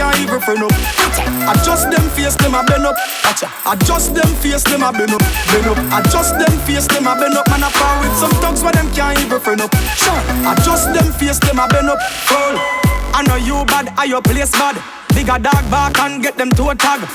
can't even friend up. Adjust them face, them a bend up. Adjust them face, them a bend up. Adjust them face, them a bend up. Man a par with some thugs where them can't even friend up. Adjust them face, them a bend up. Roll. I know you bad, I your place bad. Dig a dog back and get them to a tag.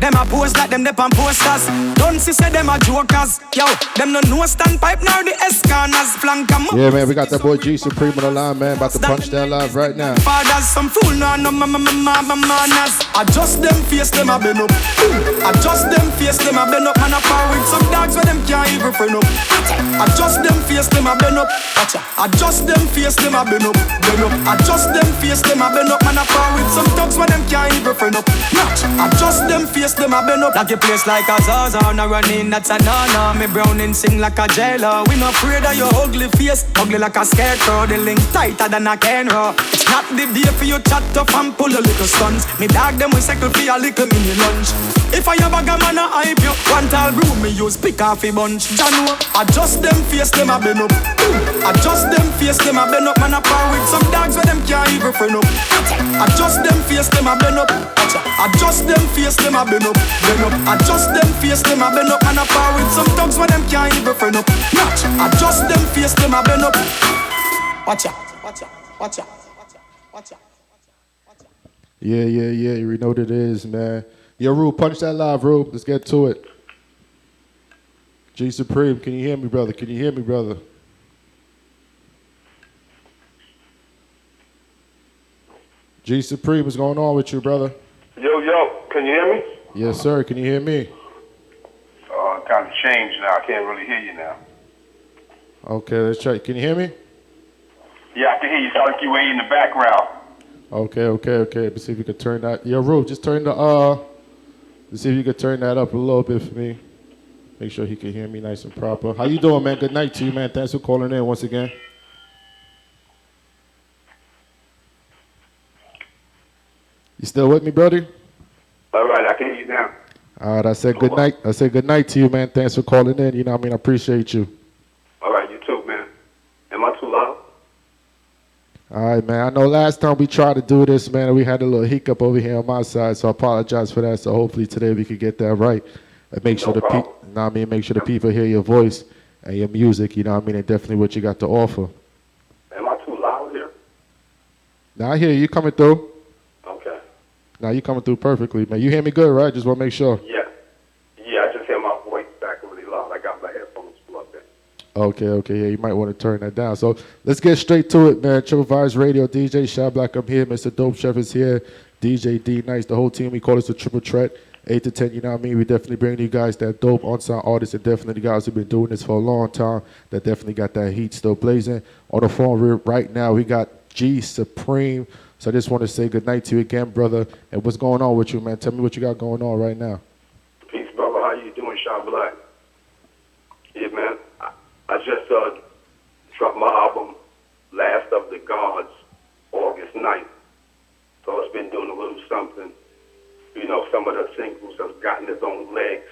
Them a pose like them dep on posters. Don't see say them a jokers. Yo, them no standpipe nor the escanas. Flank em up. Yeah, man, we got that boy G Supreme on the line, man. About to punch that live right now. Fathers, some fool no manners. Adjust them face, them a bend up. Adjust them face, them a bend up. Man a par with some dogs where them can't even friend up. Adjust them face, them a bend up. Adjust them face, them a bend up. Adjust them face, them a bend up. Man a par with some dogs where them can't even friend up. Adjust them face, them a bend up. Like a place like a Zaza, no running, that's a no-no. Me Browning sing like a jailer. We not afraid of your ugly face, ugly like a scarecrow. The link tighter than a Ken row. It's not the day for you chat up and pull a little stunts. Me dog them we cycle for a little mini lunch. If I have a man a hype you, one tall broom me use pick off a bunch. Jano, adjust them face, them a bend up. Adjust them face, them a bend up. Man a par with some dogs where them can't even friend up. Adjust them face, them a bend up. Adjust them face, them a bend up. Adjust them face, them a bend up. Man a par with some dogs where them can't even friend up. Adjust them face, them a bend up. Watch out, watch out, watch out, watch out. Yeah. You know what it is, man. Yo, Rube, punch that live, Rube. Let's get to it. G Supreme, can you hear me, brother? Can you hear me, brother? G Supreme, what's going on with you, brother? Yo, can you hear me? Yes, sir. Can you hear me? Kind of changed now. I can't really hear you now. Okay, let's try. Can you hear me? Yeah, I can hear you. Sound like you way in the background. Okay. Let's see if we can turn that. Yo, Rube, just turn the let's see if you can turn that up a little bit for me. Make sure he can hear me nice and proper. How you doing, man? Good night to you, man. Thanks for calling in once again. You still with me, brother? All right, I can hear you now. All right, I said good night. I said good night to you, man. Thanks for calling in. You know what I mean? I appreciate you. All right, you too, man. Am I too loud? All right, man. I know last time we tried to do this, man, we had a little hiccup over here on my side, so I apologize for that. So hopefully today we can get that right and make sure the people, you know what I mean, make sure the people hear your voice and your music, you know what I mean, and definitely what you got to offer. Am I too loud here? Now I hear you coming through. Okay. Now you coming through perfectly, man. You hear me good, right? Just want to make sure. Yeah, I just hear my voice back really loud. I got my headphones plugged in. Okay, yeah, you might want to turn that down. So let's get straight to it, man. TriplevibesRadio, DJ Shot Black, I'm here. Mr. Dope Chef is here. DJ D Nice, the whole team, we call this the Triple Threat. 8 to 10, you know what I mean? We definitely bring you guys that dope unsigned artists and definitely guys who've been doing this for a long time that definitely got that heat still blazing. On the phone right now, we got G Supreme. So I just want to say good night to you again, brother. And what's going on with you, man? Tell me what you got going on right now. Peace, brother. How you doing, Shot Black? Yeah, man. I just dropped my album, Last of the Gods, August 9th. So it's been doing a little something. You know, some of the singles have gotten its own legs.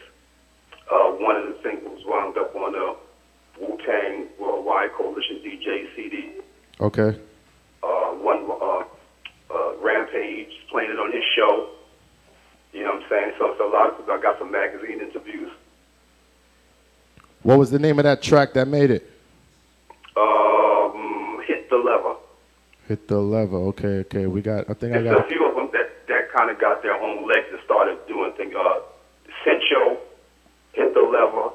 One of the singles wound up on a Wu-Tang Worldwide Coalition DJ CD. Okay. One Rampage playing it on his show. You know what I'm saying? So it's a lot of people. I got some magazine interviews. What was the name of that track that made it? Hit the Lever. Hit the Lever. Okay. We got. I think There's I got a few of them that kind of got their own legs and started doing things. Cincho, Hit the Lever,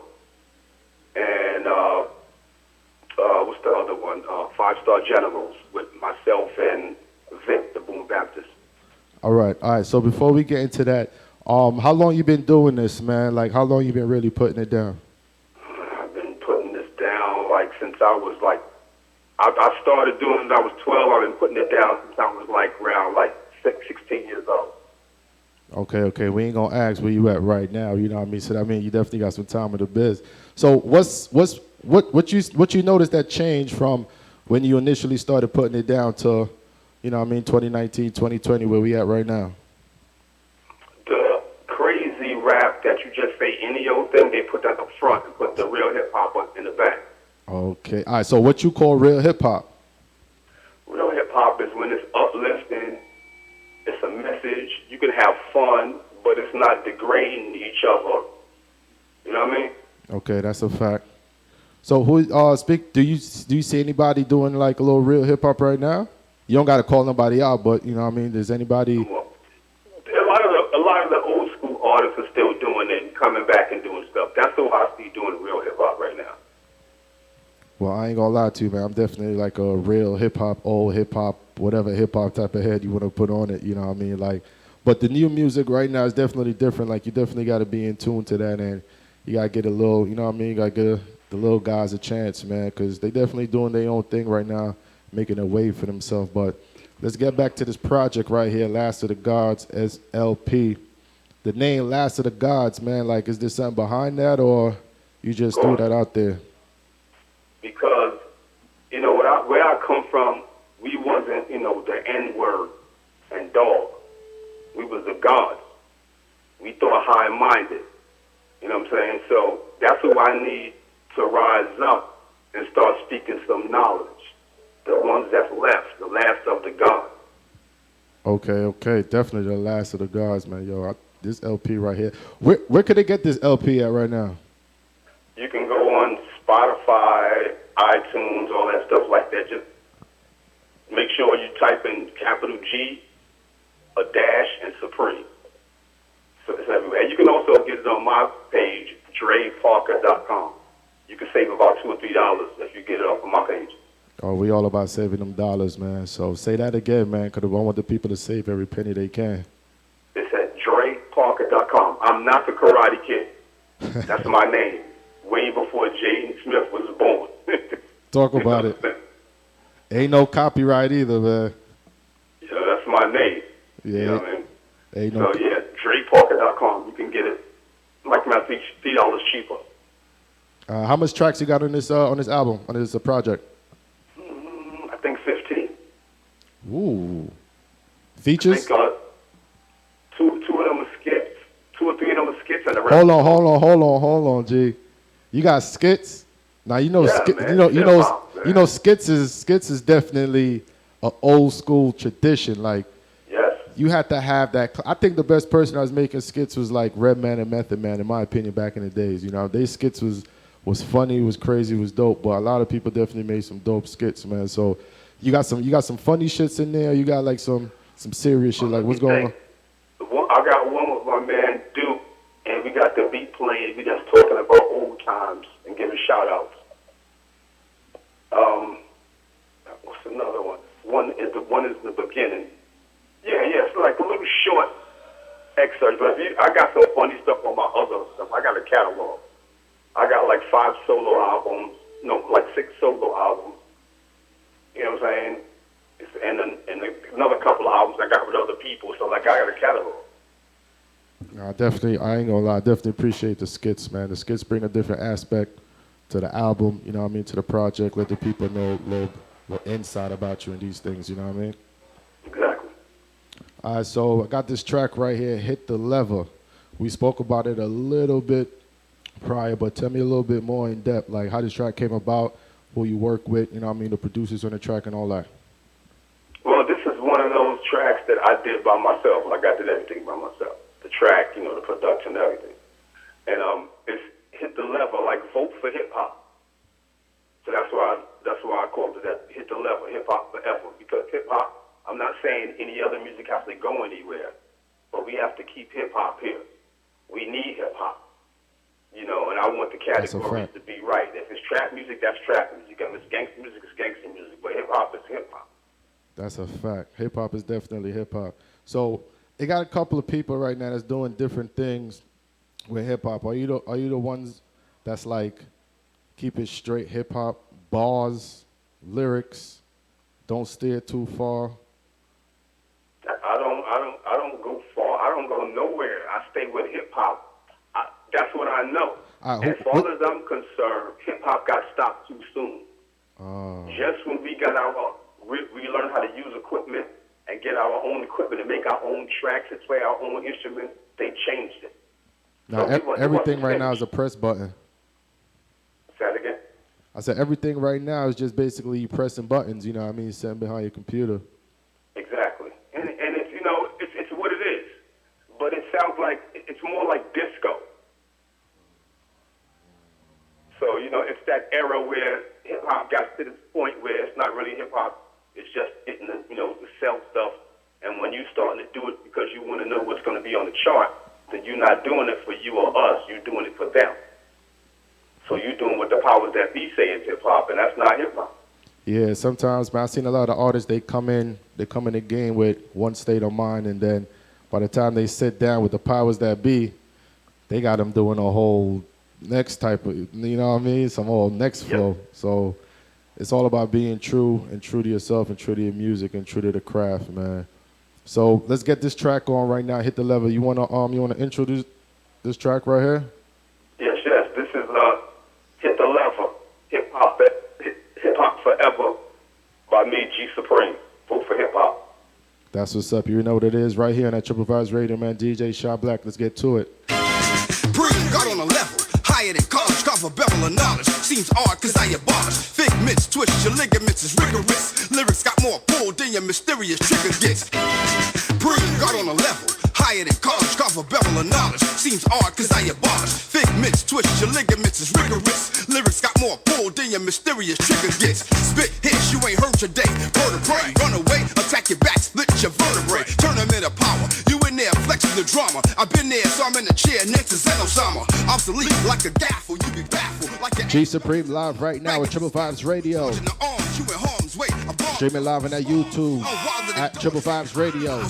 and what's the other one? 5-Star Generals with myself and Vic, the Boom Baptist. All right. So before we get into that, how long you been doing this, man? Like, how long you been really putting it down? I've been putting this down like since I was like, I started doing it when I was 12. I've been putting it down since I was like around like 16 years old. Okay. We ain't gonna ask where you at right now. You know what I mean? So that mean you definitely got some time in the biz. So what you noticed that changed from when you initially started putting it down to, you know what I mean, 2019, 2020, where we at right now? The crazy rap that you just say any old thing, they put that up front and put the real hip hop in the back. Okay. All right. So what you call real hip hop? Real hip hop is when it's uplifting, it's a message, message. You can have fun, but it's not degrading each other. You know what I mean? Okay, that's a fact. So who do you see anybody doing like a little real hip hop right now? You don't got to call nobody out, but you know what I mean, does anybody? Well, a lot of the old school artists are still doing it and coming back and doing stuff. That's who I see doing real hip hop right now. Well, I ain't gonna lie to you, man. I'm definitely like a real hip hop, old hip hop, whatever hip hop type of head you want to put on it. You know what I mean? Like, but the new music right now is definitely different. Like, you definitely got to be in tune to that, and you gotta get a little, you know what I mean? You gotta get the little guys a chance, man, because they definitely doing their own thing right now, making a way for themselves. But let's get back to this project right here, Last of the Gods SLP. The name Last of the Gods, man, like, is there something behind that, or you just threw that out there? Because, you know, where I come from, we wasn't, you know, the N-word and dog. We was the gods. We thought high-minded. You know what I'm saying? So that's who I need to rise up and start speaking some knowledge. The ones that's left, the last of the gods. Okay, definitely the Last of the Gods, man. Yo, this LP right here. Where could they get this LP at right now? You can go on Spotify, iTunes, all that stuff like that. Just make sure you type in capital G, a dash, and Supreme. So it's everywhere. And you can also get it on my page, DreParker.com. You can save about $2 or $3 if you get it off of my page. Oh, we all about saving them dollars, man. So say that again, man, because I want the people to save every penny they can. It's at DreParker.com. I'm not the Karate Kid. That's my name. Way before Jaden Smith was born. Talk about it. Ain't no copyright either, man. Yeah, that's my name. Yeah. You know what I mean? Ain't no. So yeah, DreParker.com. You can get it like about $3 cheaper. How much tracks you got on this album, on this project? I think 15. Ooh. Features? I think two of them are skits. 2 or 3 of them are skits, and the rest. Hold on, G. You got skits. Now you know, yeah, skits is definitely an old school tradition. Like, yes, you had to have that. I think the best person that was making skits was like Redman and Method Man, in my opinion, back in the days. You know, they skits was funny, was crazy, was dope. But a lot of people definitely made some dope skits, man. So you got some funny shits in there. You got like some serious shit. Like, what's going on? I got one with my man Duke, and we got the beat playing. We just talking about old times and giving shout outs. What's another one? One is the beginning. Yeah, it's like a little short excerpt. But I got some funny stuff on my other stuff. I got a catalog. I got like 5 solo albums. No, like 6 solo albums. You know what I'm saying? And another couple of albums I got with other people. So like I got a catalog. I ain't gonna lie, I definitely appreciate the skits, man. The skits bring a different aspect to the album, you know what I mean, to the project, let the people know a little insight about you and these things, you know what I mean? Exactly. All right, so I got this track right here, Hit the Lever. We spoke about it a little bit prior, but tell me a little bit more in depth, like how this track came about, who you work with, you know what I mean, the producers on the track and all that. Well, this is one of those tracks that I did by myself. Like I did everything by myself. The track, you know, the production, everything. And it's Hit the Lever, like vote for hip hop. So that's why I called it that. Hit the lever, hip hop forever. Because hip hop, I'm not saying any other music has to go anywhere, but we have to keep hip hop here. We need hip hop. You know, and I want the categories to be right. If it's trap music, that's trap music. If it's gangster music, it's gangster music. But hip hop is hip hop. That's a fact. Hip hop is definitely hip hop. So they got a couple of people right now that's doing different things with hip hop. Are you the ones that's like keep it straight hip hop, bars, lyrics, don't steer too far? I don't go far. I don't go nowhere. I stay with hip hop. That's what I know. As far as I'm concerned, hip hop got stopped too soon. Just when we learned how to use equipment and get our own equipment and make our own tracks and play our own instruments, they changed it. Now, everything right now is a press button. Say that again? I said everything right now is just basically you pressing buttons, you know what I mean, sitting behind your computer. Exactly. And it's, you know, it's what it is. it's more like disco. So, you know, it's that era where hip-hop got to this point where it's not really hip-hop. It's just hitting the, you know, the sell stuff. And when you starting to do it because you want to know what's going to be on the chart, then you're not doing it for you or us. You're doing it for them. So you're doing what the powers that be say is hip-hop, and that's not hip-hop. Yeah, sometimes, man, I've seen a lot of artists, they come in the game with one state of mind, and then by the time they sit down with the powers that be, they got them doing a whole next type of, you know what I mean? Some whole next flow. Yep. So it's all about being true to yourself and true to your music and true to the craft, man. So let's get this track on right now. Hit the level. You wanna introduce this track right here? Yes. This is Hit the Level, Hip Hop Forever by me, G Supreme. Vote for hip hop. That's what's up. You know what it is right here on that Triple Vibes Radio, man. DJ Shot Black. Let's get to it. Breathe, got on a level. Higher than college, cover bevel of knowledge. Seems odd cause I abolish figments, twist your ligaments is rigorous. Lyrics got more pull than your mysterious trigger gets. Breathe, got on a level. Higher than college, cover bevel of knowledge. Seems odd cause I abolish figments, twist your ligaments is rigorous. Lyrics got more pull than your mysterious trigger gets. Spit hits you ain't heard today. Vertebrae, run away, attack your back, split your vertebrae. Turn them into power. You in there flexing the drama. I've been there, so I'm in the chair next to Zen Osama. Obsolete like a gaffle, you be baffled like a G Supreme live right now at Triple Vibes Radio. Streaming live on that YouTube at Triple Vibes Radio.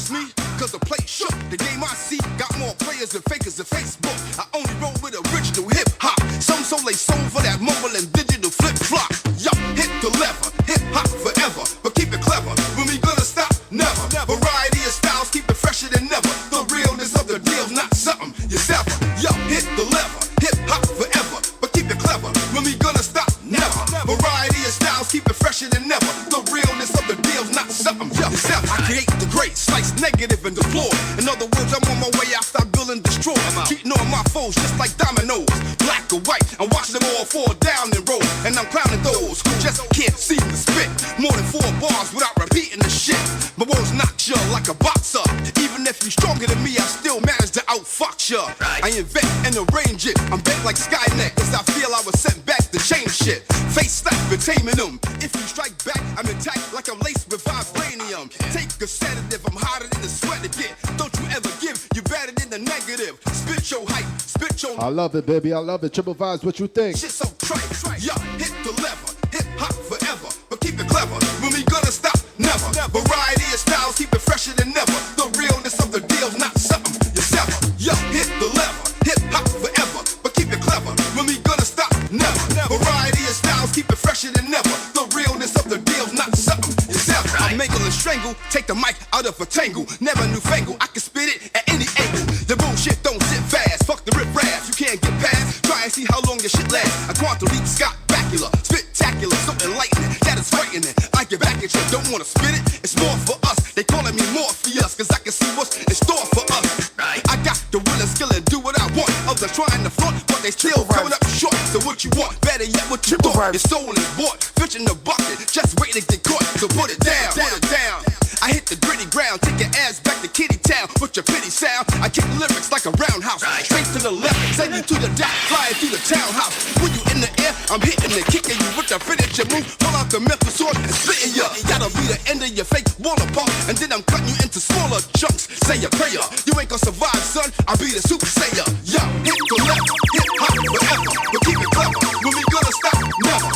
Cause the plate shook, the game I see got more players than fakers than Facebook. I only roll with original hip hop. Some soul they sold for that mobile and digital flip flop. Yo, hit the lever, hip hop forever, but keep it clever. When we gonna stop? Never. Variety of styles, keep it fresher than ever. The realness of the deal's not something you sever. Yo, hit the lever, hip hop forever, but keep it clever. When we gonna stop? Never. Variety of styles, keep it fresher than ever. The realness of the deal's not something you sever. I create the great, slice negative and deploy. In other words, I'm on my way after I build and destroy. Cheating on my foes just like dominoes, black or white, and watch them all fall down and roll. And I'm clowning those who just can't see the spit. More than 4 bars without repeating the shit. My words knock you like a boxer. Even if you stronger than me, I still manage to outfox you. I invent and arrange it. I'm bent like Skynet, cause I feel I was sent back to change shit. Face slap and taming them. If you strike back, I'm intact like I'm laced with vibranium. Take a sedative, I'm hotter than the sweat to get. Don't you ever give, you better than the negative. Spit your hype, spit your... I love it, baby, I love it. Triple Vibes, what you think? Shit so trite. Yo, hit the lever, hip hop forever, but keep it clever. When we gonna stop? Never. Variety of styles, keep it fresher than ever. The realness of the deal's not something you sever. Yo, hit the lever, hip hop forever, but keep it clever. When we gonna stop? Never. Variety of styles, keep it fresher than ever. The realness of the deal's not something you sever. I mangle and strangle, take the mic out of a tangle. Never newfangle, I can spit it at any angle. The bullshit don't sit fast, fuck the rip raps. You can't get past, try and see how long your shit lasts. I quantum leap Scott Bakula, spectacular, so enlightening, that is frightening. I get back at you, don't wanna spit it, it's more for us. They calling me Morpheus, cause I can see what's in store for us. I got the will and skill and do what I want. Others trying to front, but they still coming up short. So what you want, better yet what you thought. Your soul is bought, fish in the bucket, just waiting to get caught. So put it down, I hit the gritty ground, take your ass back to Kitty Town. Put your pity sound, I kick lyrics like a roundhouse. Straight to the left, send you to the dot, flying through the townhouse. When you in the air, I'm hitting and kicking you with the finish move. Pull out the mental sword and splitting you. That'll be the end of your fake wall apart, and then I'm cutting you into smaller chunks. Say a prayer, you ain't gonna survive, son. I'll be the super sayer. Yo, hit the left, hip hop forever, but keep it clever. When we gonna stop? Never.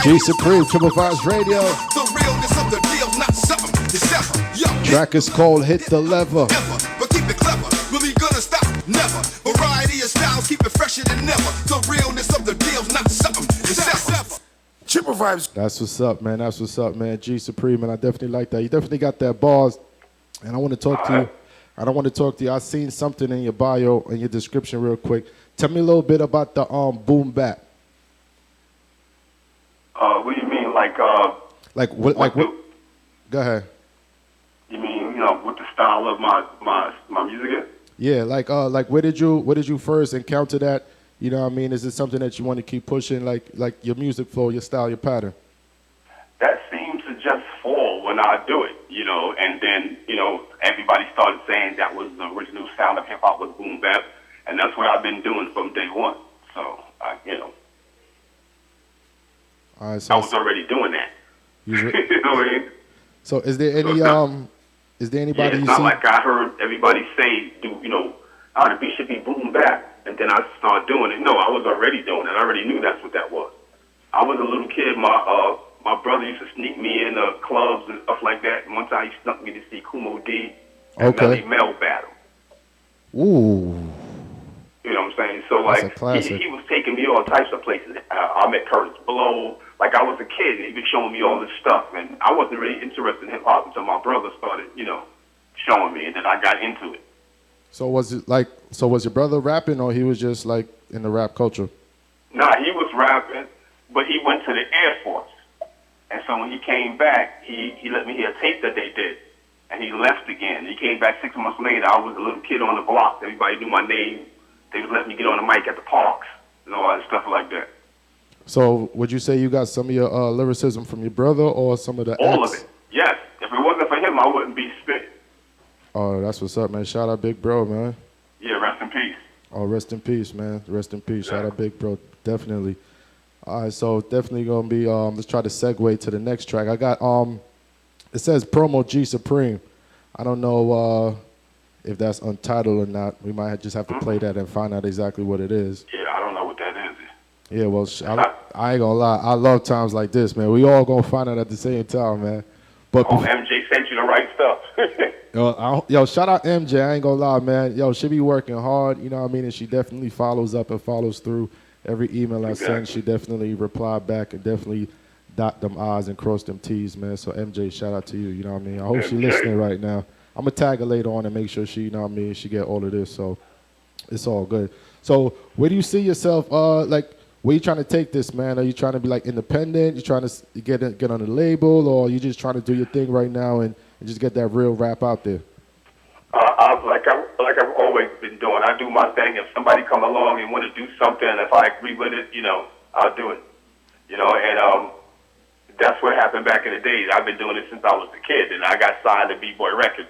G Supreme, Triple Vibes Radio. The realness of the deal's not something. It's ever. Yo, track is called Hit the Lever. But keep it clever. When we gonna stop? Never. Variety of styles, keep it fresher than ever. The realness of the deal's not something. It's ever. Triple Vibes. That's what's up, man. That's what's up, man. G Supreme, and I definitely like that. You definitely got that bars, and I want to talk to you. I don't want to talk to you. I seen something in your bio and your description real quick. Tell me a little bit about the boom bap. What do you mean, like what? Go ahead. You mean, what the style of my music is? Yeah, like where did you first encounter that? You know what I mean? Is it something that you want to keep pushing, like your music flow, your style, your pattern? That seems to just fall when I do it, and then, everybody started saying that was the original sound of hip-hop was boom bap. And that's what I've been doing from day one. So, All right, so I was already doing that. You know what I mean? So is there any is there anybody it's you not see? like I heard everybody say, the beat should be boom bap, and then I started doing it. No, I was already doing it. I already knew that's what that was. I was a little kid. My brother used to sneak me in clubs and stuff like that. And one time he snuck me to see Kumo D and Melly Mel battle. Ooh. You know what I'm saying? So That's like a classic. he was taking me all types of places. I met Curtis Blow. Like I was a kid, and he was showing me all this stuff, and I wasn't really interested in hip hop until my brother started, showing me, and then I got into it. So was your brother rapping, or he was just like in the rap culture? Nah, he was rapping, but he went to the Air Force, and so when he came back, he let me hear a tape that they did, and he left again. He came back 6 months later. I was a little kid on the block. Everybody knew my name. They was letting me get on the mic at the parks and all that stuff like that. So would you say you got some of your lyricism from your brother, or some of the all of it? Yes. If it wasn't for him, I wouldn't be spitting. Oh, that's what's up, man. Shout out Big Bro, man. Yeah, rest in peace. Oh, rest in peace, man. Rest in peace. Yeah. Shout out Big Bro. Definitely. All right, so definitely gonna be let's try to segue to the next track. I got it says promo G Supreme. I don't know if that's untitled or not. We might just have to play that and find out exactly what it is. Yeah, I don't know what that is. Yeah, well, I ain't gonna lie. I love times like this, man. We all gonna find out at the same time, man. But MJ sent you the right stuff. Yo, shout out MJ. I ain't gonna lie, man. Yo, she be working hard, you know what I mean? And she definitely follows up and follows through every email I send. She definitely replied back and definitely dot them I's and cross them T's, man. So MJ, shout out to you, you know what I mean? I hope she's listening right now. I'm gonna tag her later on and make sure she, you know what I mean, she get all of this. So it's all good. So where do you see yourself, where you trying to take this, man? Are you trying to be like independent? You trying to get on the label, or are you just trying to do your thing right now and just get that real rap out there? I've always been doing. I do my thing. If somebody come along and want to do something, if I agree with it, I'll do it. And that's what happened back in the days. I've been doing it since I was a kid, and I got signed to B-Boy Records.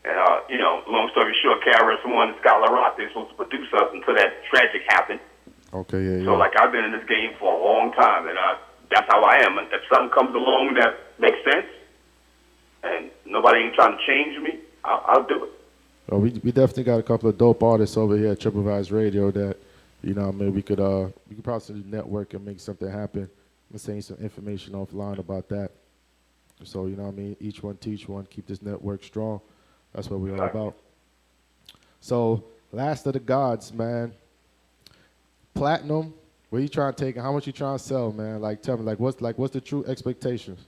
And long story short, KRS-One and Scott LaRock, they're supposed to produce us until that tragic happened. Okay, yeah. So I've been in this game for a long time, and that's how I am. If something comes along that makes sense, and nobody ain't trying to change me, I'll do it. Well, we definitely got a couple of dope artists over here at TriplevibesRadio Radio that, maybe we could possibly network and make something happen. I'm saying some information offline about that. So, each one teach one, keep this network strong. That's what we're all about. So, last of the gods, man. Platinum, where you trying to take it? How much you trying to sell, man? Tell me, what's the true expectations?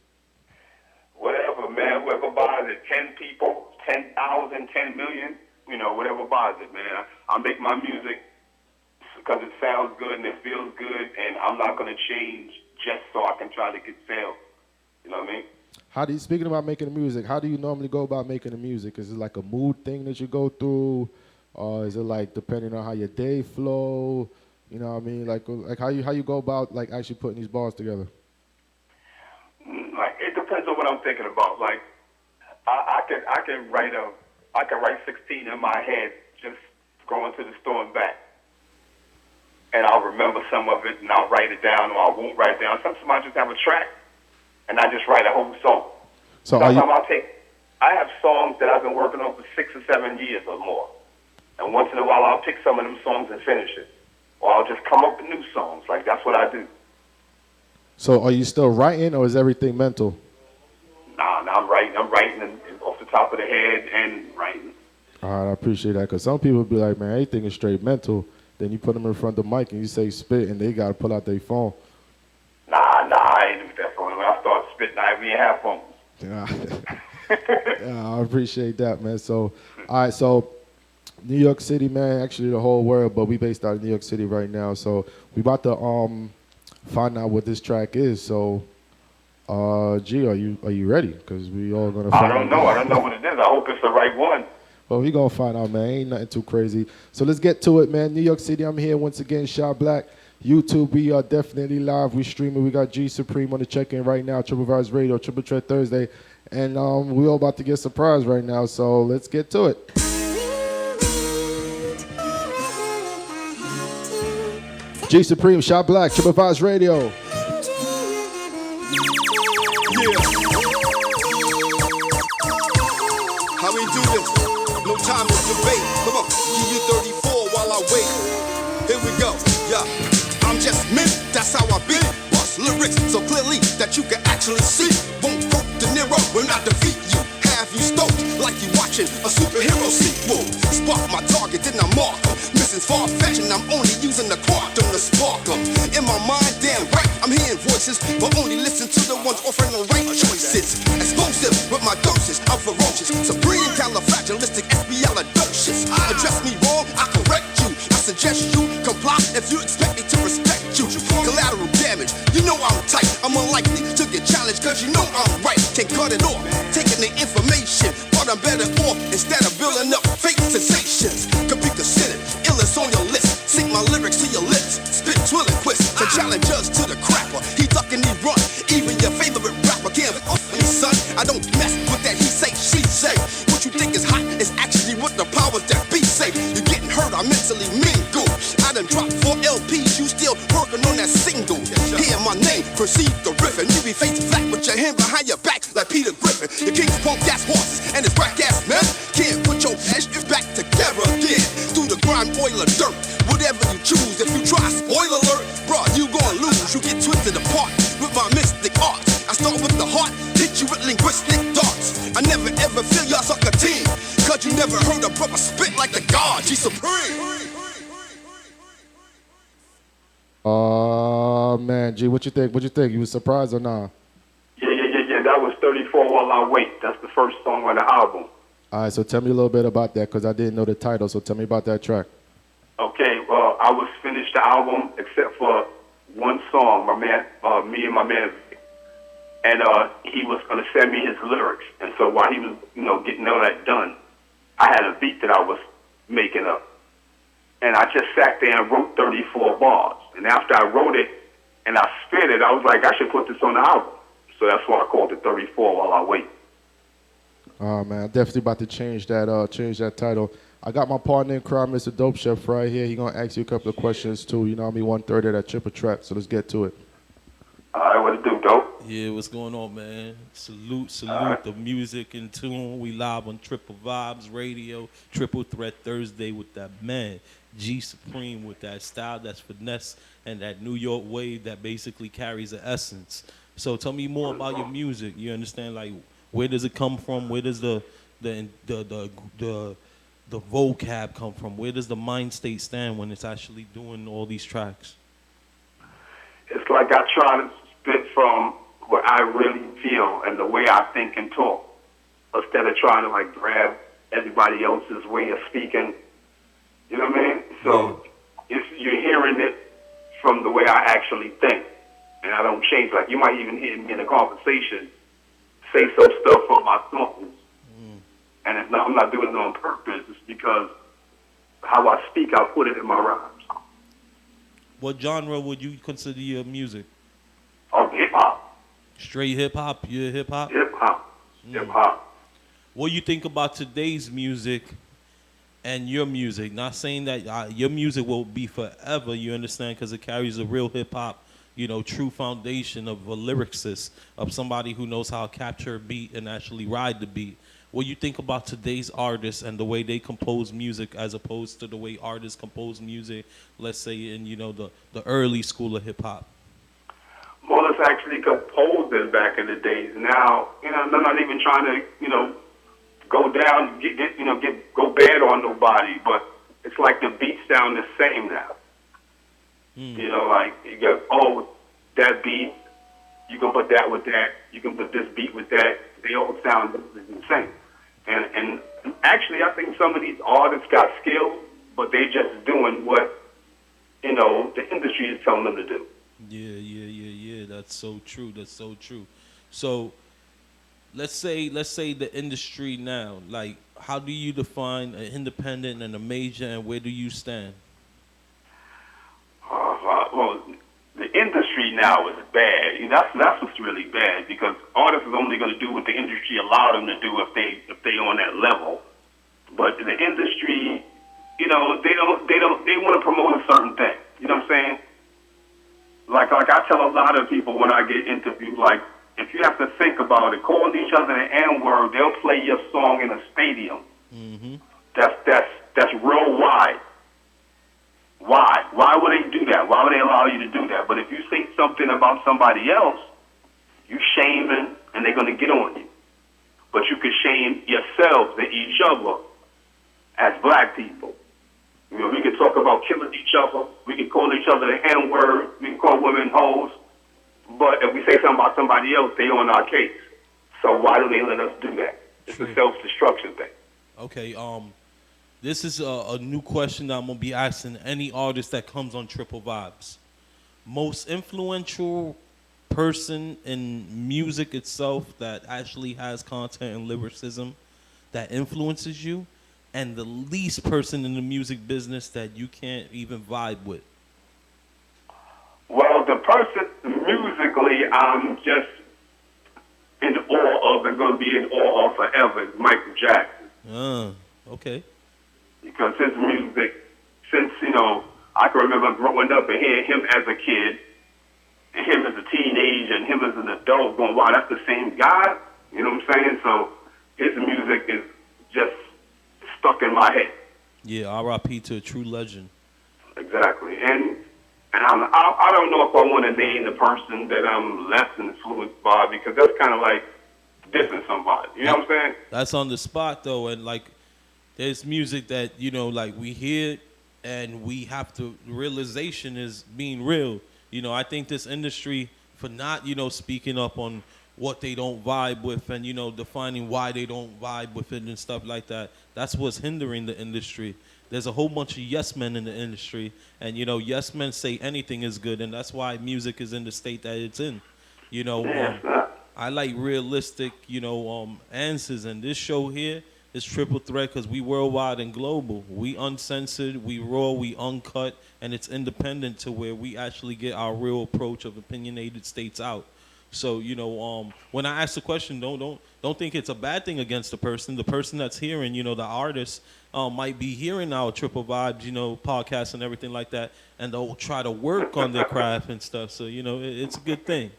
Whatever, man. Whoever buys it, 10 people, 10,000, 10 million, whatever buys it, man. I make my music because it sounds good and it feels good, and I'm not going to change just so I can try to get sales. You know what I mean? Speaking about making the music, how do you normally go about making the music? Is it like a mood thing that you go through? Or is it depending on how your day flow? You know what I mean? Like how you go about actually putting these bars together? It depends on what I'm thinking about. I can write 16 in my head just going to the store and back. And I'll remember some of it and I'll write it down, or I won't write it down. Sometimes I just have a track and I just write a whole song. So I have songs that I've been working on for 6 or 7 years or more. And once in a while I'll pick some of them songs and finish it. Or I'll just come up with new songs. That's what I do. So are you still writing, or is everything mental? Nah, I'm writing. I'm writing off the top of the head and writing. All right, I appreciate that, because some people be like, man, everything is straight mental. Then you put them in front of the mic and you say spit, and they got to pull out their phone. Nah, I ain't with that phone. When I start spitting, I even have phones. Yeah, I appreciate that, man. So, all right, so New York City, man, actually the whole world, but we based out of New York City right now. So we about to find out what this track is. So, G, are you ready? Because we all gonna find out. I don't know what it is. I hope it's the right one. Well, we gonna find out, man. Ain't nothing too crazy. So let's get to it, man. New York City, I'm here once again. Shot Black. YouTube, we are definitely live. We streaming. We got G Supreme on the check-in right now. TriplevibesRadio, Radio, Triple Threat Thursday. And we all about to get surprised right now. So let's get to it. G Supreme, Shot Black, Triple Radio. Yeah. How we do this? No time to debate. Come on, give you 34 while I wait. Here we go. Yeah. I'm just mint, that's how I be. Bust lyrics so clearly that you can actually see. Won't vote De Niro when I defeat you. Have you stoked like you watching a superhero sequel? Spark my target, then I mark 'em. Missing far-fetched and I'm only using the quantum to spark 'em. In my mind, damn right, I'm hearing voices, but only listen to the ones offering the right choices. Explosive with my doses, I'm ferocious. Supreme califragilistic espialidocious. Address me wrong, I correct you. I suggest you comply if you expect me to respect you. Collateral damage, you know I'm tight. I'm unlikely to get challenged cause you know I'm right. Can't cut it off, taking the information, but I'm better off instead of building up fake sensations. Could be considered illest on your list. Sink my lyrics to your lips, spit twillaquist to challenge us to the crapper. He duck and he run, even your favorite rapper can't off me, son. I don't mess with that he say, she say. What you think is hot is actually what the powers that be say. You're getting hurt, I mentally mingle. I done dropped 4 LPs, you still working on that single. Hear my name, proceed the riffing. You be face flat with your hand behind your back like Peter Griffin. Your king's punk ass horses and his whack ass men can't put your ass back together again. Through the grime, oil or dirt, whatever you choose. If you try, spoiler alert, bro, you gon' lose. You get twisted apart with my mystic arts. I start with the heart, hit you with linguistic darts. I never ever feel y'all suck a team, cause you never heard a brother spit like the God, G Supreme. Oh man, G, what you think? What you think? You was surprised or not? Yeah. That was 34 While I Wait. That's the first song on the album. All right, so tell me a little bit about that because I didn't know the title. So tell me about that track. Okay, well, I was finished the album except for one song. Me and my man, and he was gonna send me his lyrics. And so while he was, getting all that done, I had a beat that I was making up, and I just sat there and wrote 34 bars. And after I wrote it and I spit it, I was like, I should put this on the album. So that's why I called it 34 While I Wait. Oh man, I'm definitely about to change that title. I got my partner in crime, Mr. Dope Chef, right here. He gonna ask you a couple of questions too. You know what I mean? 1:30 at that Triple Trap. So let's get to it. All right, what it do, Dope? Yeah, what's going on, man? Salute, the music in tune. We live on Triple Vibes Radio, Triple Threat Thursday with that man, G Supreme, with that style, that's finesse, and that New York wave that basically carries the essence. So tell me more about your music. You understand, like, where does it come from? Where does the vocab come from? Where does the mind state stand when it's actually doing all these tracks? It's like I try to spit from what I really feel and the way I think and talk, instead of trying to like grab everybody else's way of speaking. You know what I mean? So you're hearing it from the way I actually think, and I don't change. Like you might even hear me in a conversation say some stuff from my thoughts, and I'm not doing it on purpose. It's because how I speak, I put it in my rhymes. What genre would you consider your music? Oh, hip hop. Straight hip hop. You're hip hop. Hip hop. Hip hop. What do you think about today's music and your music? Not saying that your music will be forever. You understand? Because it carries a real hip hop, true foundation of a lyricist, of somebody who knows how to capture a beat and actually ride the beat. What do you think about today's artists and the way they compose music as opposed to the way artists compose music, let's say in, the early school of hip hop? Well, it's actually composing back in the days. Now, I'm not even trying to, go down, go bad on nobody, but it's like the beats sound the same now. Like you got, that beat, you can put that with that, you can put this beat with that. They all sound the same. And actually, I think some of these artists got skills, but they just doing what, the industry is telling them to do. Yeah. That's so true. So let's say the industry now, like, how do you define an independent and a major, and where do you stand? Well, the industry now is bad. That's what's really bad, because artists is only going to do what the industry allow them to do if they on that level. But the industry, they want to promote a certain thing. You know what I'm saying? I tell a lot of people when I get interviewed, like, if you have to think about it, calling each other the N-word, they'll play your song in a stadium. Mm-hmm. That's real wide. Why? Why would they do that? Why would they allow you to do that? But if you say something about somebody else, you shaming, and they're going to get on you. But you can shame yourselves and each other as black people. You know, we can talk about killing each other. We can call each other the N-word. We can call women hoes. But if we say something about somebody else, they on our case. So why do they let us do that? It's a self-destruction thing. Okay, this is a new question that I'm going to be asking any artist that comes on Triple Vibes. Most influential person in music itself that actually has content and lyricism that influences you, and the least person in the music business that you can't even vibe with? Well, the person musically I'm just in awe of and going to be in awe of forever is Michael Jackson. Okay. Because his music, since, I can remember growing up and hearing him as a kid, and him as a teenager, and him as an adult, going, wow, that's the same guy? You know what I'm saying? So his music is just stuck in my head. Yeah, R.I.P. to a true legend. Exactly. And I don't know if I want to name the person that I'm less influenced by, because that's kind of like dissing somebody. You know what I'm saying? That's on the spot, though, and, like, there's music that, like, we hear and we have to, realization is being real. I think this industry, for not, speaking up on what they don't vibe with and, defining why they don't vibe with it and stuff like that, that's what's hindering the industry. There's a whole bunch of yes men in the industry, and, yes men say anything is good, and that's why music is in the state that it's in. I like realistic, answers, and this show here is Triple Threat because we worldwide and global. We uncensored, we raw, we uncut, and it's independent to where we actually get our real approach of opinionated states out. So, when I ask the question, don't think it's a bad thing against the person. The person that's hearing, the artist might be hearing our Triple Vibes, podcast and everything like that, and they'll try to work on their craft and stuff. So, it's a good thing.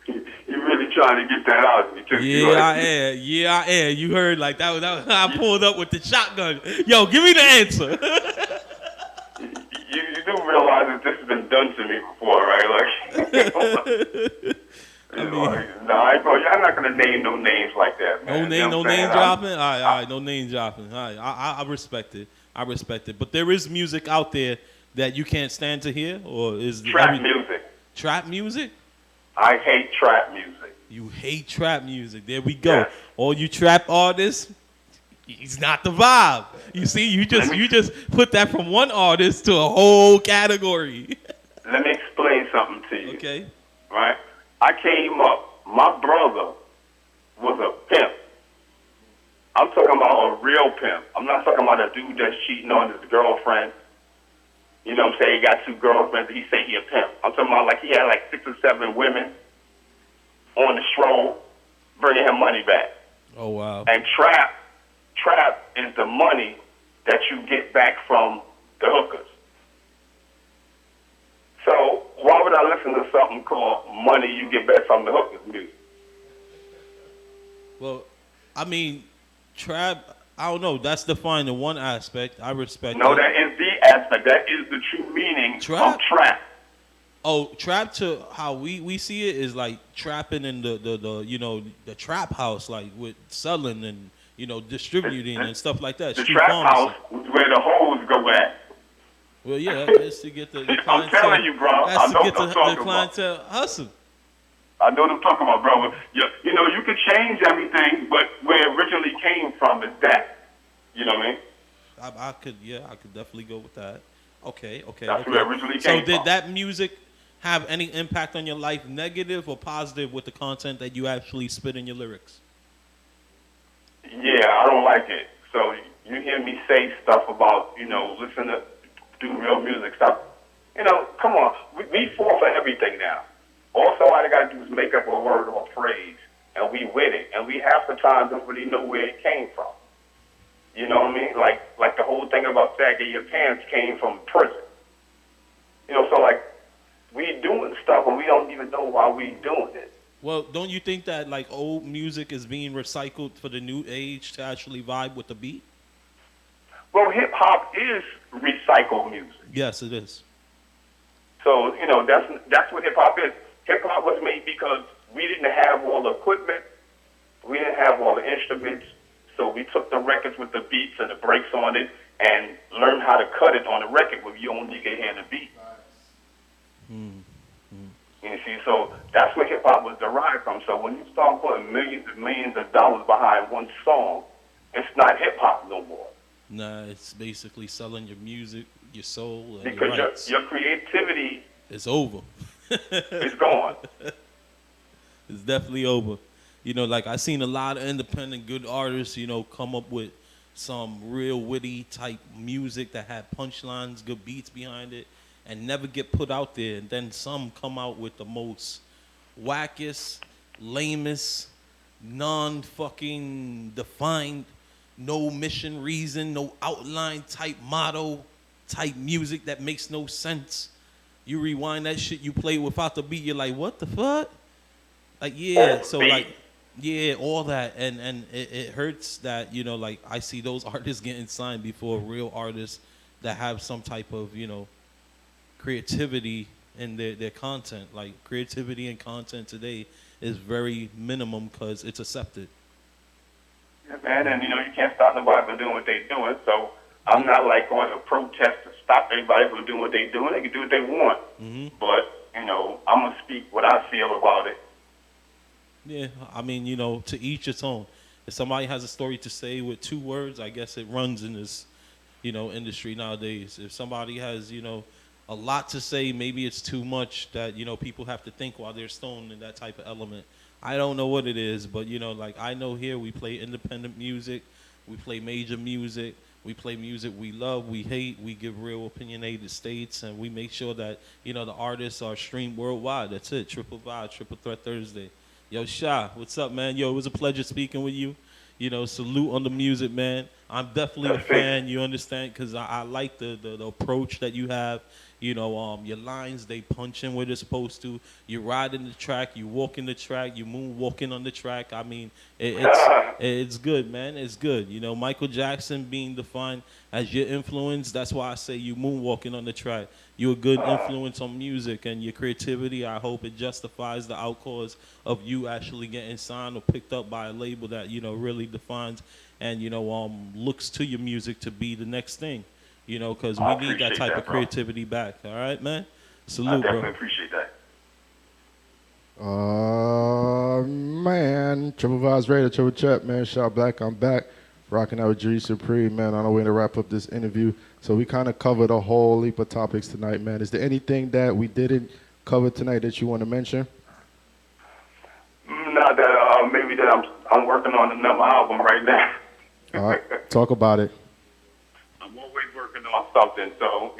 You're really trying to get that out of me, too. I am. You heard, like, that was I pulled up with the shotgun. Yo, give me the answer. You do realize that this has been done to me before, right? Like, I'm not gonna name no names like that, man. No name dropping. All right, no name dropping. All right, I respect it. But there is music out there that you can't stand to hear, or is trap music? Trap music? I hate trap music. You hate trap music. There we go. Yes. All you trap artists, he's not the vibe. You see, you just put that from one artist to a whole category. Let me explain something to you. Okay. Right? I came up, my brother was a pimp. I'm talking about a real pimp. I'm not talking about a dude that's cheating on his girlfriend. You know what I'm saying? He got 2 girlfriends. He say he a pimp. I'm talking about like he had like 6 or 7 women on the stroll bringing him money back. Oh, wow. And trap is the money that you get back from the hookers. So why would I listen to something called money you get back from the hookers music? Well, I mean, trap, I don't know. That's defined in one aspect. I respect No, it. that is the aspect. That is the true meaning of trap. Oh, trap to how we see it is like trapping in the trap house, like with selling and distributing and stuff like that. The Street trap pharmacy. house where the hoes go at. Well, yeah, that's to get the clientele. I'm telling you, bro. That's I to know get what I'm the talking clientele hustle. I know what I'm talking about, bro. You can change everything, but where it originally came from is that. You know what I mean? I could definitely go with that. Okay. That's where it originally came from. So did that music have any impact on your life, negative or positive, with the content that you actually spit in your lyrics? Yeah, I don't like it. So you hear me say stuff about, listen to do real music stuff. Come on. We fall for everything now. All somebody got to do is make up a word or a phrase, and we with it. And we half the time don't really know where it came from. You know what I mean? Like the whole thing about sagging your pants came from prison. So like, we doing stuff and we don't even know why we doing it. Well, don't you think that like old music is being recycled for the new age to actually vibe with the beat? Well, hip hop is recycled music. Yes, it is. So, that's what hip hop is. Hip hop was made because we didn't have all the equipment, we didn't have all the instruments, so we took the records with the beats and the breaks on it and learned how to cut it on the record where you only can hear the beat. You see, so that's where hip hop was derived from. So when you start putting millions and millions of dollars behind one song, it's not hip hop no more. Nah, it's basically selling your music, your soul, and because your rights. Your creativity is over. It's gone. It's definitely over. Like I seen a lot of independent good artists, come up with some real witty type music that had punchlines, good beats behind it, and never get put out there. And then some come out with the most wackest, lamest, non-fucking defined, no mission, reason, no outline type motto type music that makes no sense. You rewind that shit, you play without the beat, you're like, what the fuck? Like, yeah, so like, yeah, all that. And it hurts that, like I see those artists getting signed before real artists that have some type of, creativity in their content. Like creativity and content today is very minimum because it's accepted. Yeah, man, and you can't stop nobody from doing what they're doing. So I'm not like going to protest to stop everybody from doing what they're doing. They can do what they want. Mm-hmm. But I'm gonna speak what I feel about it. Yeah, I mean, to each its own. If somebody has a story to say with 2 words, I guess it runs in this, industry nowadays. If somebody has, a lot to say, maybe it's too much that, people have to think while they're stoned in that type of element. I don't know what it is, but, like I know here we play independent music, we play major music, we play music we love, we hate, we give real opinionated states, and we make sure that, the artists are streamed worldwide. That's it. Triple Vibe, Triple Threat Thursday. Yo, Sha, what's up, man? Yo, it was a pleasure speaking with you. Salute on the music, man. I'm definitely a fan, you understand, because I like the approach that you have. Your lines, they punch in where they're supposed to. You ride in the track, you walk in the track, you moonwalking on the track. I mean, it's good, man. It's good. Michael Jackson being defined as your influence, that's why I say you moonwalking on the track. You're a good influence on music and your creativity. I hope it justifies the outcause of you actually getting signed or picked up by a label that, really defines and, looks to your music to be the next thing. Because we need that type of creativity back. All right, man? Salute, bro. I definitely appreciate that. Man. Triple Vibes Radio, Triple Chat, man. Shout Black, I'm back. Rocking out with G Supreme, man. On our way to wrap up this interview. So we kind of covered a whole heap of topics tonight, man. Is there anything that we didn't cover tonight that you want to mention? Not that maybe that I'm working on another album right now. All right, talk about it. I'm always working on something, so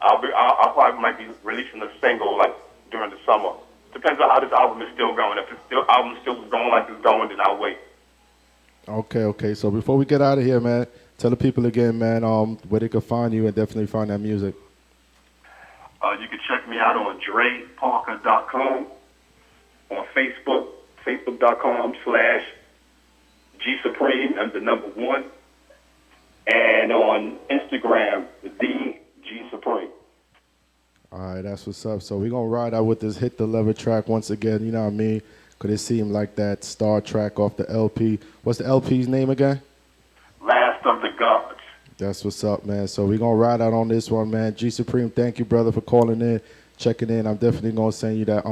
I'll probably might be releasing a single like during the summer. Depends on how this album is still going. If album's still going like it's going, then I'll wait. Okay. So before we get out of here, man, tell the people again, man, where they can find you and definitely find that music. You can check me out on DreParker.com, on Facebook, Facebook.com/G-Supreme and the number 1, and on Instagram, the G-Supreme. All right, that's what's up. So we're going to ride out with this Hit the Lever track once again, you know what I mean? Because it seemed like that star track off the LP. What's the LP's name again? Last of the Gods. That's what's up, man. So we're going to ride out on this one, man. G Supreme, thank you, brother, for calling in, checking in. I'm definitely going to send you that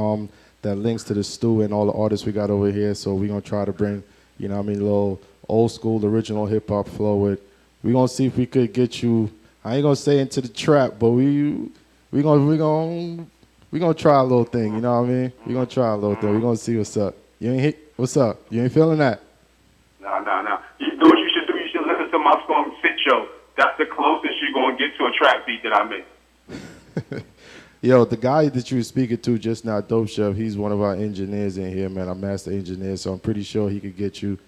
links to the stew and all the artists we got over here. So we're going to try to bring, a little old school, original hip-hop flow with. We're going to see if we could get you, I ain't going to say into the trap, but we're gonna try a little thing, you know what I mean? We're gonna try a little thing. We're gonna see what's up. What's up? You ain't feeling that? No. You know what you should do? You should listen to my song Sit Show. That's the closest you're gonna get to a trap beat that I made. Yo, the guy that you were speaking to just now, Dope Chef, he's one of our engineers in here, man, our master engineer, so I'm pretty sure he could get you,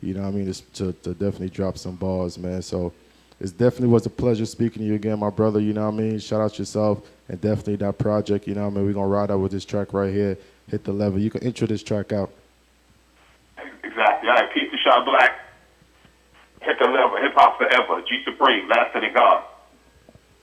to definitely drop some bars, man. So It definitely was a pleasure speaking to you again, my brother. You know what I mean? Shout out yourself and definitely that project. You know what I mean? We're going to ride out with this track right here, Hit the Level. You can intro this track out. Exactly. All right, peace to Shot Black. Hit the level. Hip hop forever. G Supreme. Last of the God.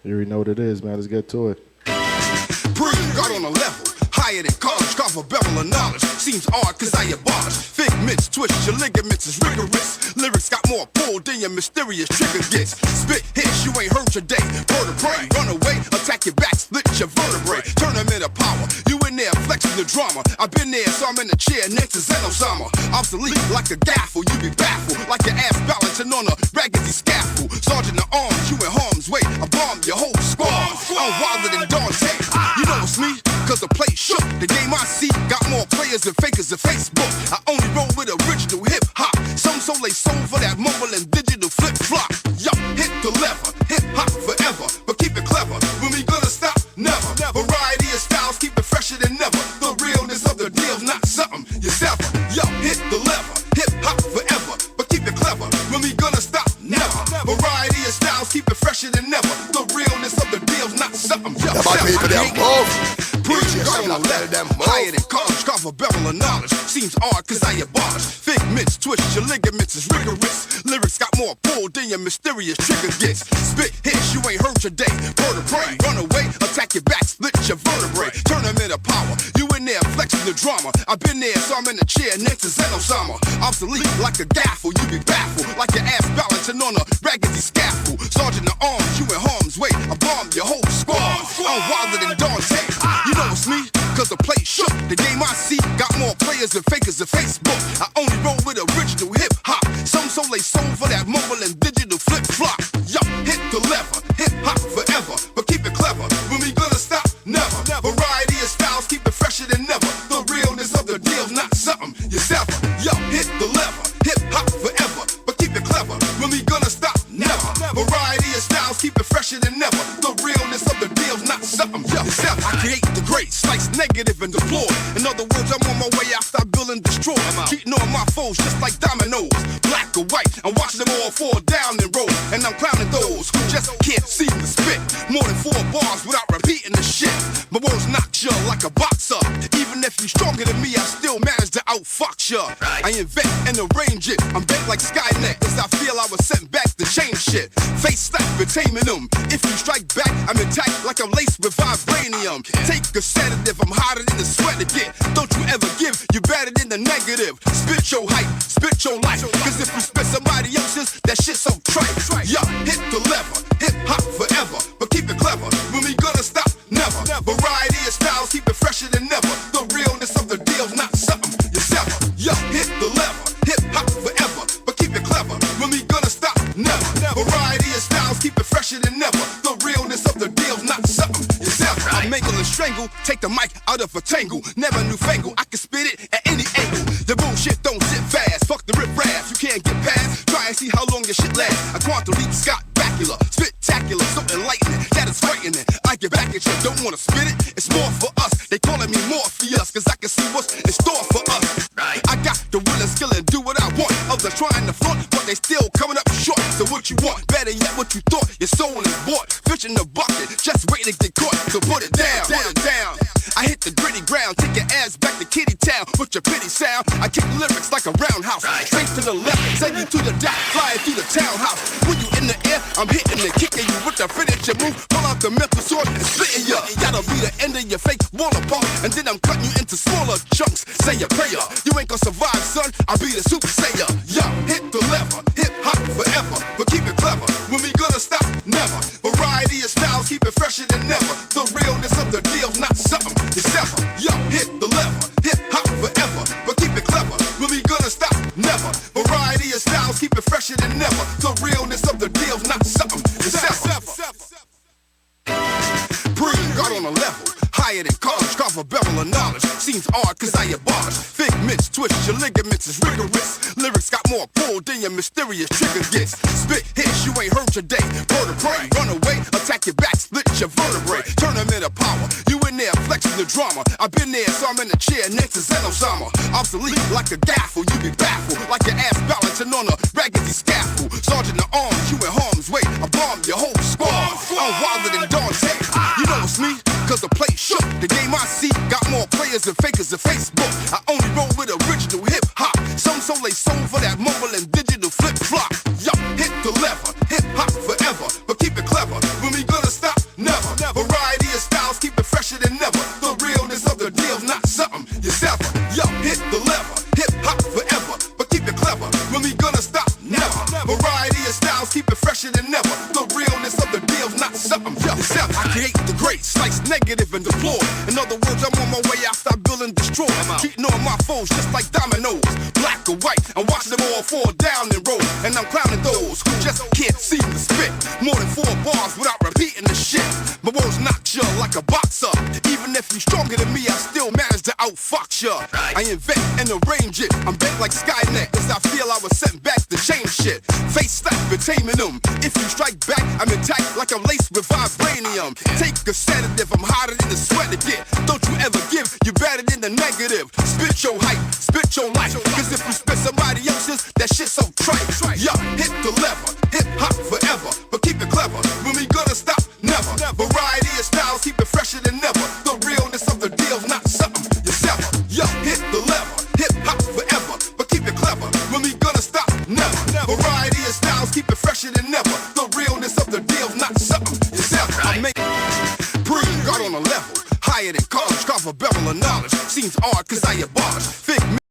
You already know what it is, man. Let's get to it. Breathe, God on a level. Higher than college, carve a bevel of knowledge. Seems odd cause I abolish. Figments, twist, your ligaments is rigorous. Lyrics got more pull than your mysterious trigger gets. Spit hits, you ain't heard today. Bird of prey, run away, attack your back, split your vertebrae. Turn them into power. You in there flexing the drama. I've been there, so I'm in the chair next to Zen-Osama. Obsolete like a gaffle, you be baffled. Like your ass balancing on a raggedy scaffold. Sergeant in arms, you in harm's way. I bomb your whole squad. I'm wilder than Dante. You know it's me, cause the play shook. The game I see got more players than fakers of Facebook. I only roll with original hip-hop. Some soul they sold for that mobile and digital flip-flop. Yo, hit the lever, hip-hop forever. But keep it clever, when we gonna stop? Never. Variety of styles, keep it fresher than ever. The realness of the deal's not something you sever. Yo, hit the lever, hip-hop forever. But keep it clever, when we gonna stop? Never. Variety of styles, keep it fresher than ever. The realness of the deal's not something you sever. Higher than college, carve a bevel of knowledge. Seems odd cause I abolish. Figments, twist, your ligaments is rigorous. Lyrics got more pull than your mysterious trigger gets. Spit hits, you ain't heard today. Bird of prey, run away, attack your back, split your vertebrae. Turn them into power. You in there flexing the drama. I've been there, so I'm in the chair next to Zen-Osama. Obsolete like a gaffle, you be baffled. Like your ass balancing on a raggedy scaffold. Sergeant in arms, you in harm's way. I bomb your whole squad. I'm wilder than Dante. You know it's me, cause the play shook. The game I see got more players than fakers of Facebook. I only roll with original hip-hop. Some soul they sold for that mobile and digital flip-flop. Yo, hit the lever, hip-hop forever. But keep it clever, when we gonna stop? Never. Variety of styles, keep it fresher than ever. The realness of the deal's not something you sever. Yo, hit the lever, hip-hop forever. But keep it clever, when we gonna stop? Never. Variety of styles, keep it fresher than ever. The realness of the deal's not something you sever. I create the great, slice negative and deploy. In other words, I'm on my way after I build and destroy. Cheating on my foes just like dominoes. Black or white, and watch them all fall down and roll. And I'm clowning those who just can't seem to spit more than 4 bars without repeating the shit. My words knock you like a boxer. Even if you stronger than me, I still manage to outfox you. I invent and arrange it. I'm bent like Skynet, cause I feel I was sent back to change shit. Face slap for taming them. If you strike back, I'm intact like I'm laced with vibranium. Take a sedative, I'm hotter than the sweat to get. Don't you ever give, you better than the negative. Spit your hype, spit your life. Cause if you spit somebody else's, that shit's so trite. Yo, hit the lever, hip hop forever. But keep it clever, when we gonna stop? Never. Variety of styles, keep it fresher than ever. The realness of the deal's not something you sever. Yo, hit the lever, hip hop forever. But keep it clever, when we gonna stop? Never. Variety of styles, keep it fresher than ever. The realness of the deal's not something you sever. I mangle and strangle, take the mic out of a tangle. Never newfangle, I can spit it at any angle. The bullshit don't sit fast, fuck the rip raps. You can't get past, try and see how long your shit lasts. I quantum leap Scott Bakula, spectacular, so enlightening, that is frightening. I get back at you, don't wanna spit it, it's more for us. They calling me Morpheus, cause I can see what's in store for us. I got the will and skill and do what I want. Others trying to front, but they still coming up short. So what you want, better yet what you thought. Your soul is bought, fish in the bucket, just wait to get caught. So put it down, put it down. I hit the gritty ground, take your ass back to Kitty Town. Put your pity sound, I kick lyrics like a roundhouse. Straight to the left, send you to the dot, flying through the townhouse. When you in the air, I'm hitting and kicking you with the finisher move. Pull out the mental sword and splitting you. That'll be the end of your fake wall apart. And then I'm cutting you into smaller chunks. Say a prayer, you ain't gonna survive, son. I'll be the super saiyan. Yo, hit the lever, hip hop forever. But keep it clever, when we gonna stop? Never. Variety of styles, keep it fresher than ever. The realness of the deal's not something you sever. Yo, hit the lever, hip hop forever. But keep it clever, when we gonna stop? Never. Variety of styles, keep it fresher than ever. The realness of the deal's not something you sever. Breathe, God on a level. Higher than college, carve a bevel of knowledge. Seems odd cause I abolish. Figments, twist, your ligaments is rigorous. Lyrics got more pull than your mysterious trigger gets. Spit hits, you ain't heard today. Bird of prey, run away, attack your back, split your vertebrae. Turn them into power. You in there flexing the drama. I've been there, so I'm in the chair next to Zen-Osama. Obsolete like a gaffle, you be baffled. Like your ass balancing on a raggedy scaffold. Sergeant in arms, you in harm's way. I arm your whole squad. I'm wilder than Dante. You know it's me, cause the place shook. The game I see got more players than fakers than Facebook. I only roll with original hip hop. Some soul they sold for that mobile and digital flip flop. Yo, hit the lever, hip hop forever, but keep it clever. When we gonna stop? Never. Variety of styles, keep it fresher than never. The realness of the deal's not something you sever. Yo, hit the lever, hip hop forever, but keep it clever. When we gonna stop? Never. Variety of styles, keep it fresher than never. The realness of the deal's not something you sever. I create the great, slice negative and deploy. In other words, I'm on my way after I build and destroy. Cheating on my foes just like dominoes, black or white, and watch them all fall down and roll. And I'm clowning those who just can't seem to spit more than 4 bars without repeating the shit. My words knock you like a boxer. Even if you stronger than me, I still manage to outfox ya. I invent and arrange it. I'm bent like Skynet, cause I feel I was sent back to change shit. Face slap and taming them. If you strike back, I'm intact like I'm laced with vibranium. Take a sedative, I'm hotter than the sweat to get. Don't you ever give, you're better than the negative. Spit your hype, spit your life. Cause if you spit somebody else's, that shit's so trite. Yo, hit the lever, hip hop forever, but keep it clever. When we gonna stop? Never. Variety of styles, keep it fresher than never. The realness of the deal's not something you sever. Yo, hit the lever, hip hop forever, but keep it clever. When we gonna stop? Never. Variety of styles, keep it fresher than never. The realness of the deal's not something you sever. I make breathe, got on a level higher than college, carve a bevel of knowledge. Seems odd cause I abolish. Fig